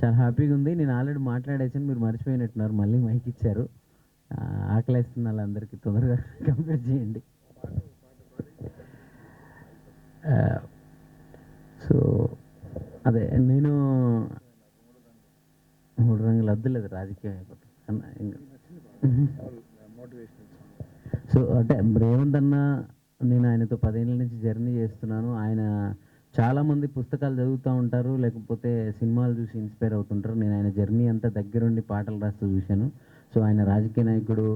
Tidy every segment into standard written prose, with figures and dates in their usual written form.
చాలా హ్యాపీగా ఉంది. నేను ఆల్రెడీ మాట్లాడేసాను. మీరు మర్చిపోయినట్టున్నారు. మళ్ళీ మైక్ ఇచ్చారు. ఆకలేస్తుంది వాళ్ళందరికీ. తొందరగా కంప్లీట్ చేయండి. సో అదే నేను 3 రంగులు అద్దులేదు రాజకీయం అయిపోతుంది. సో అంటే రేవంత్ అన్న, నేను ఆయనతో 10 ఏళ్ళ నుంచి జర్నీ చేస్తున్నాను. ఆయన చాలామంది పుస్తకాలు చదువుతూ ఉంటారు, లేకపోతే సినిమాలు చూసి ఇన్స్పైర్ అవుతుంటారు. నేను ఆయన జర్నీ అంతా దగ్గరుండి పాటలు రాస్తూ చూశాను. సో ఆయన రాజకీయ నాయకుడు,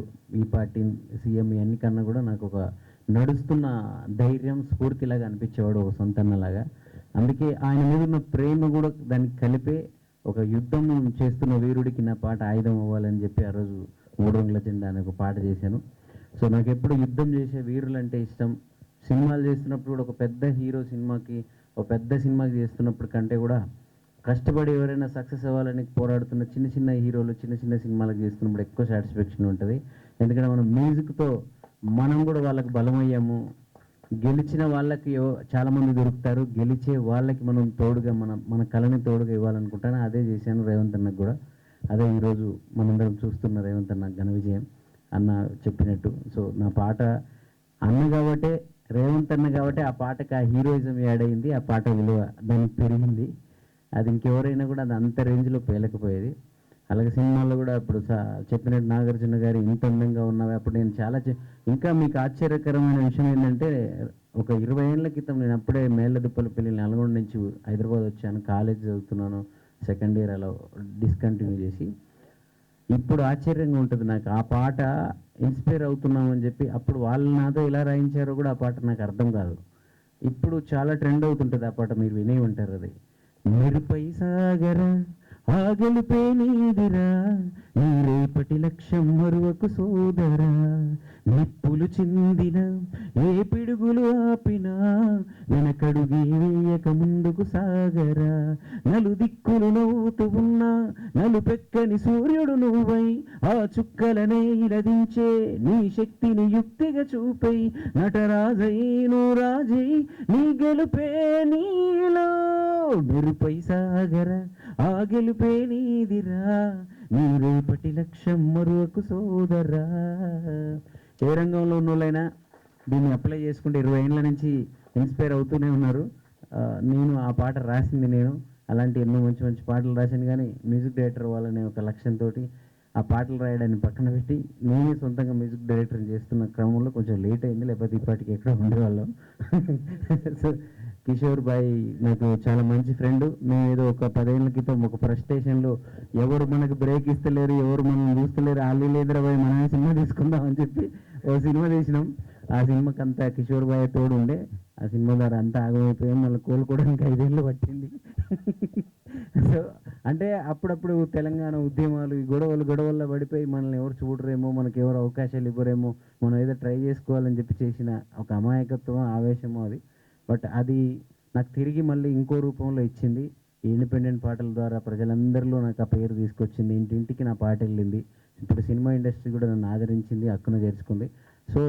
ఈ పార్టీ సీఎం ఇవన్నీ కన్నా కూడా నాకు ఒక నడుస్తున్న ధైర్యం, స్ఫూర్తిలాగా అనిపించేవాడు, ఒక సొంత అన్నలాగా. అందుకే ఆయన మీద ఉన్న ప్రేమ కూడా దానికి కలిపే ఒక యుద్ధం చేస్తున్న వీరుడికి నా పాట ఆయుధం అవ్వాలని చెప్పి ఆ రోజు 3 రంగుల జెండా అనే ఒక పాట చేశాను. సో నాకు ఎప్పుడు యుద్ధం చేసే వీరులు అంటే ఇష్టం. సినిమాలు చేస్తున్నప్పుడు కూడా ఒక పెద్ద హీరో సినిమాకి, ఒక పెద్ద సినిమాకి చేస్తున్నప్పుడు కంటే కూడా కష్టపడి ఎవరైనా సక్సెస్ అవ్వాలని పోరాడుతున్న చిన్న చిన్న హీరోలు చిన్న చిన్న సినిమాలకు చేస్తున్నప్పుడు ఎక్కువ సాటిస్ఫాక్షన్ ఉంటుంది. ఎందుకంటే మనం మ్యూజిక్తో మనం కూడా వాళ్ళకి బలమయ్యాము. గెలిచిన వాళ్ళకి చాలామంది దొరుకుతారు, గెలిచే వాళ్ళకి మనం తోడుగా మన కళని తోడుగా ఇవ్వాలనుకుంటాను. అదే చేశాను రేవంత్ అన్నకు కూడా. అదే ఈరోజు మనందరం చూస్తున్న రేవంత్ అన్న ఘన విజయం అన్న చెప్పినట్టు. సో నా పాట అన్న కాబట్టే, రేవంత్ అన్న కాబట్టి ఆ పాటకి ఆ హీరోయిజం యాడ్ అయింది, ఆ పాట విలువ దానికి పెరిగింది. అది ఇంకెవరైనా కూడా అది అంత రేంజ్లో పేలకపోయేది. అలాగే సినిమాల్లో కూడా ఇప్పుడు చెప్పినట్టు నాగార్జున గారు ఇంత అందంగా ఉన్నవి అప్పుడు నేను చాలా ఇంకా మీకు ఆశ్చర్యకరమైన విషయం ఏంటంటే, ఒక 20 ఏళ్ల క్రితం నేను అప్పుడే మేళ్ళదుప్పల పెళ్ళి నల్గొండ నుంచి హైదరాబాద్ వచ్చాను. కాలేజ్ చదువుతున్నాను, సెకండ్ ఇయర్ అలా డిస్కంటిన్యూ చేసి. ఇప్పుడు ఆశ్చర్యంగా ఉంటుంది నాకు, ఆ పాట ఇన్స్పైర్ అవుతున్నామని చెప్పి అప్పుడు వాళ్ళు నాతో ఎలా రాయించారో కూడా ఆ పాట నాకు అర్థం కాదు. ఇప్పుడు చాలా ట్రెండ్ అవుతుంటుంది ఆ పాట, మీరు వినే ఉంటారు. అది మెరుపై సాగర ఆ గెలుపే నీదిరా, నీ రేపటి లక్ష్యం మరువకు సోదరా, నిప్పులు చిందిన ఏ పిడుగులు ఆపినా వెనకడుగే వేయక ముందుకు సాగరా, నలు దిక్కులు నవ్వుతూ ఉన్నా నలుపెక్కని సూర్యుడు నువ్వై ఆ చుక్కలనే ఇలదించే నీ శక్తిని యుక్తిగా చూపై నటరాజై నువ్వు రాజై నీ గెలుపే నీలో, మెరుపై సాగర ఆ గెలుపే నీదిరా, నీ రేపటి లక్ష్యం మరువకు సోదరా. ఏ రంగంలో ఉన్నోళ్ళైనా దీన్ని అప్లై చేసుకుంటే 20 ఏళ్ళ నుంచి ఇన్స్పైర్ అవుతూనే ఉన్నారు. నేను ఆ పాట రాసింది నేను. అలాంటి ఎన్నో మంచి మంచి పాటలు రాశాను, కానీ మ్యూజిక్ డైరెక్టర్ వాళ్ళనే ఒక లక్ష్యంతో ఆ పాటలు రాయడాన్ని పక్కన పెట్టి నేనే సొంతంగా మ్యూజిక్ డైరెక్టర్ చేస్తున్న క్రమంలో కొంచెం లేట్ అయింది, లేకపోతే ఇప్పటికి ఎక్కడ ఉండేవాళ్ళం. సో కిషోర్ బాయ్ నాకు చాలా మంచి ఫ్రెండ్. మేము ఏదో ఒక 10 ఏళ్ల క్రితం ఒక ఫ్రస్ట్రేషన్లో ఎవరు మనకు బ్రేక్ ఇస్తలేరు, ఎవరు మనం చూస్తలేరు, ఆళ్ళు లేదురా బాయ్ మనమే సినిమా తీసుకుందాం అని చెప్పి ఓ సినిమా తీసినాం. ఆ సినిమాకి అంతా కిషోర్ బాయ్ తోడు ఉండే. ఆ సినిమా ద్వారా అంతా ఆగమైపోయాం, మళ్ళీ కోలుకోవడానికి 5 ఏళ్ళు పట్టింది. సో అంటే అప్పుడప్పుడు తెలంగాణ ఉద్యమాలు, ఈ గొడవల్లో పడిపోయి మనల్ని ఎవరు చూడరేమో, మనకి ఎవరు అవకాశాలు ఇవ్వరేమో, మనం ఏదో ట్రై చేసుకోవాలని చెప్పి చేసిన ఒక అమాయకత్వం, ఆవేశమో అది. బట్ అది నాకు తిరిగి మళ్ళీ ఇంకో రూపంలో ఇచ్చింది. ఈ ఇండిపెండెంట్ పాటల ద్వారా ప్రజలందరిలో నాకు ఆ పేరు తీసుకొచ్చింది. ఇంటింటికి నా పాట వెళ్ళింది. ఇప్పుడు సినిమా ఇండస్ట్రీ కూడా నన్ను ఆదరించింది, హక్కున చేర్చుకుంది. సో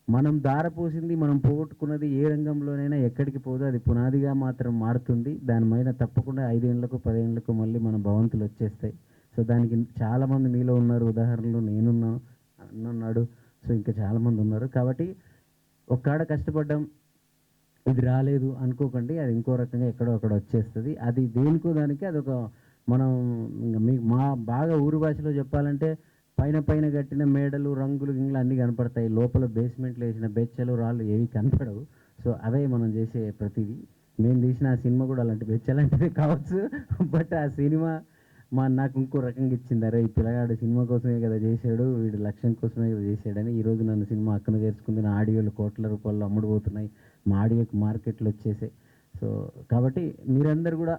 మనం దారపోసింది, మనం పోగొట్టుకున్నది ఏ రంగంలోనైనా ఎక్కడికి పోదు, అది పునాదిగా మాత్రం మారుతుంది. దానిపైన తప్పకుండా 5 ఏళ్లకు 10 ఏళ్లకు మళ్ళీ మన భవంతులు వచ్చేస్తాయి. సో దానికి చాలామంది మీలో ఉన్నారు, ఉదాహరణలు నేనున్నాను, అన్నున్నాడు. సో ఇంకా చాలామంది ఉన్నారు. కాబట్టి ఒక్కడ కష్టపడ్డాం, ఇది రాలేదు అనుకోకండి, అది ఇంకో రకంగా ఎక్కడో అక్కడ వచ్చేస్తుంది. అది దేనికో దానికి అదొక మనం మీకు బాగా ఊరు భాషలో చెప్పాలంటే పైన పైన కట్టిన మేడలు, రంగులు, గింగులు అన్నీ కనపడతాయి, లోపల బేస్మెంట్లో వేసిన బెచ్చలు, రాళ్ళు ఏవి కనపడవు. సో అవే మనం చేసే ప్రతిదీ. మేము తీసిన ఆ సినిమా కూడా అలాంటి బెచ్చలాంటిదే కావచ్చు. బట్ ఆ సినిమా నాకు ఇంకో రకంగా ఇచ్చింది. అరే ఈ పిల్లగాడు సినిమా కోసమే కదా చేశాడు, వీడు లక్ష్యం కోసమే కదా చేశాడని. ఈరోజు నన్ను సినిమా అక్కన చేర్చుకుంది. నా ఆడియోలు కోట్ల రూపాయలు అమ్ముడుపోతున్నాయి, మా ఆడియోకి మార్కెట్లు వచ్చేసాయి. సో కాబట్టి మీరందరూ కూడా,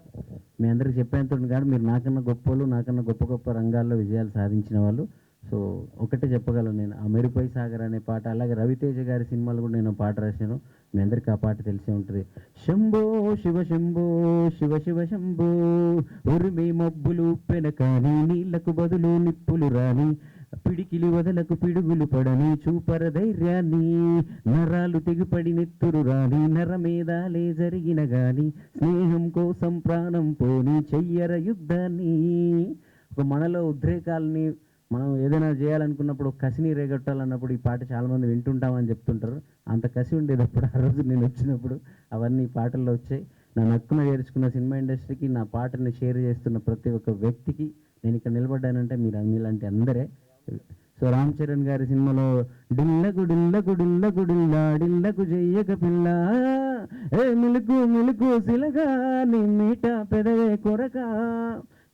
మీ అందరికి చెప్పేంత కాదు, మీరు నాకన్నా గొప్పలు, నాకన్నా గొప్ప గొప్ప రంగాల్లో విజయాలు సాధించిన వాళ్ళు. సో ఒకటే చెప్పగలను నేను, ఆ మెరుపై సాగర్ అనే పాట. అలాగే రవితేజ గారి సినిమాలు కూడా నేను పాట రాశాను, మీ అందరికీ ఆ పాట తెలిసే ఉంటుంది. శంభో శివ శంభో శివ శివ శంభో, ఉరిమి మబ్బులు పెనకాని నీళ్లకు బదులు నిప్పులు రాని, పిడికిలి వదలకు పిడుగులు పడని చూపర ధైర్యాన్ని, నరాలు తెగిపడి నెత్తురు రాని నరమేదాలే జరిగిన గాని, స్నేహం కోసం ప్రాణం పోని చెయ్యర యుద్ధాన్ని. ఒక మనలో ఉద్రేకాలని మనం ఏదైనా చేయాలనుకున్నప్పుడు కసిని రేగొట్టాలన్నప్పుడు ఈ పాట చాలామంది వింటుంటామని చెప్తుంటారు. అంత కసి ఉండేటప్పుడు ఆ రోజు నేను వచ్చినప్పుడు అవన్నీ పాటల్లో వచ్చాయి. నా నక్కున చేర్చుకున్న సినిమా ఇండస్ట్రీకి, నా పాటని షేర్ చేస్తున్న ప్రతి ఒక్క వ్యక్తికి నేను ఇక్కడ నిలబడ్డానంటే మీలాంటి అందరే. సో రామ్ చరణ్ గారి సినిమాలో డిల్లకు డిల్లకు డిల్లకు డిల్లా డిల్లకు చెయ్యక పిల్ల, ఏ మిలుకు మిలుకు సిలగా నీ మీట పెదవే కొరక,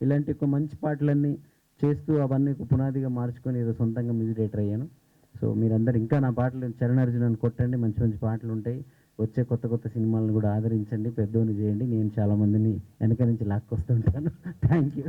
ఇలాంటి ఒక మంచి పాటలన్నీ చేస్తూ అవన్నీ ఒక పునాదిగా మార్చుకొని ఏదో సొంతంగా మ్యూజిక్ డైరెక్టర్ అయ్యాను. సో మీరందరూ ఇంకా నా పాటలు చరణార్జునని కొట్టండి, మంచి మంచి పాటలు ఉంటాయి. వచ్చే కొత్త కొత్త సినిమాలను కూడా ఆదరించండి, పెద్దోని చేయండి. నేను చాలామందిని వెనక నుంచి లాక్కొస్తుంటాను. Thank you.